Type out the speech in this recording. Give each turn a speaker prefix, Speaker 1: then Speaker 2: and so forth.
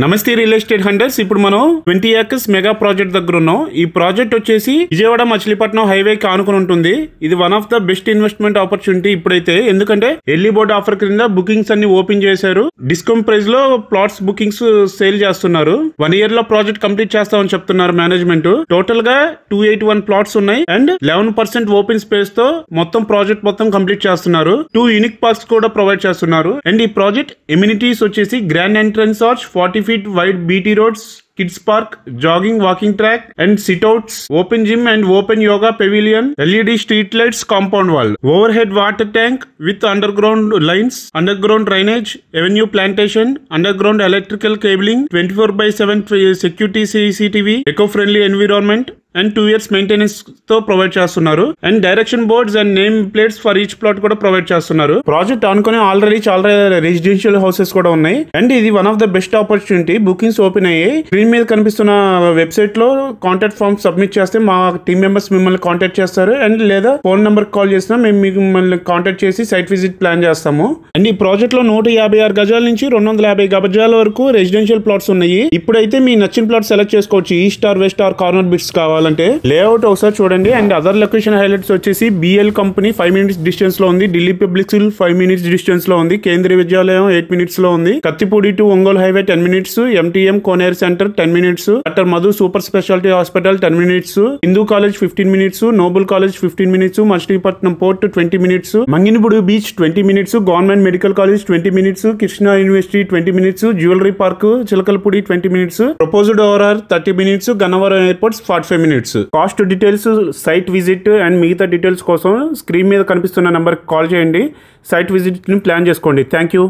Speaker 1: నమస్తే real estate hunters. ఇప్పుడు మనం 20 acres మెగా ప్రాజెక్ట్ దగ్గర ఉన్నాం. ఈ ప్రాజెక్ట్ వచ్చేసి విజయవాడ మచిలీపట్నం హైవే కి ఆనుకుని ఉంటుంది. ఇది one of the best investment opportunity ఇప్పుడైతే, ఎందుకంటే ఎర్లీ బోర్డ్ ఆఫర్ క్రింద బుకింగ్స్ అన్ని ఓపెన్ చేశారు. డిస్కౌంట్ ప్రైస్ లో ప్లాట్స్ బుకింగ్స్ సేల్ చేస్తున్నారు. 1 year లో ప్రాజెక్ట్ కంప్లీట్ చేస్తామని చెప్తున్నారు మేనేజ్మెంట్. టోటల్ గా 281 ప్లాట్స్ ఉన్నాయి అండ్ 11% ఓపెన్ స్పేస్ తో ప్రాజెక్ట్ కంప్లీట్ చేస్తున్నారు. 2 యూనిక్ పార్క్స్ కూడా ప్రొవైడ్ చేస్తున్నారు. అండ్ ఈ ప్రాజెక్ట్ ఎమ్యూనిటీస్ వచ్చేసి grand entrance arch, 40 feet wide BT roads, kids park, jogging, walking track and sit outs, open gym and open yoga pavilion, LED street lights, compound wall, overhead water tank with underground lines, underground drainage, avenue plantation, underground electrical cabling, 24/7 security CCTV, eco-friendly environment and 2 years maintenance తో provide చేస్తున్నారు. And direction boards and name plates for each plot కూడా provide చేస్తున్నారు. Project అనుకుని already చాలా residential houses కూడా ఉన్నాయి. And ఇది one of the best opportunity. Bookings open అయ్యాయి. స్క్రీన్ మీద కనిపిస్తున్న వెబ్సైట్ లో కాంటాక్ట్ ఫామ్ సబ్మిట్ చేస్తే మా టీమ్ మెంబర్స్ మిమ్మల్ని కాంటాక్ట్ చేస్తారు. అండ్ లేదా ఫోన్ నెంబర్ కాల్ చేసినా మేము మిమ్మల్ని కాంటాక్ట్ చేసి సైట్ విజిట్ ప్లాన్ చేస్తాము. అండ్ ఈ ప్రాజెక్ట్ లో 156 గజాల నుంచి 250 గజాల వరకు రెసిడెన్షియల్ ప్లాట్స్ ఉన్నాయి. ఇప్పుడైతే మీ నచ్చిన ప్లాట్ సెలెక్ట్ చేసుకోవచ్చు. East or west or corner bits కావాలి అంటే లేఅవుట్ ఒకసారి చూడండి. అండ్ అదర్ లొకేషన్ హైలైట్స్ వచ్చేసి BL కంపెనీ 5 minutes డిస్టెన్స్ లో ఉంది. Delhi public school 5 minutes distance లో ఉంది. కేంద్రీయ విద్యాలయం 8 minutes లో ఉంది. Kattipudi to Ongole highway 10 minutes. MTM Koneru center 10 minutes. Doctor Madhu super speciality hospital 10 minutes. Hindu college 15 minutes. Noble college 15 minutes. Machilipatnam port 20 minutes. Manginapudi beach 20 minutes. Government medical college 20 minutes. Krishna university 20 minutes. Jewellery park Chilakalapudi 20 minutes. Proposed ORR 30 minutes. Gannavaram airports 45 minutes. Cost details, site visit and మిగతా details కోసం screen మీద కనిపిస్తున్న నెంబర్కి call చేయండి. Site విజిట్ని plan చేసుకోండి. Thank you.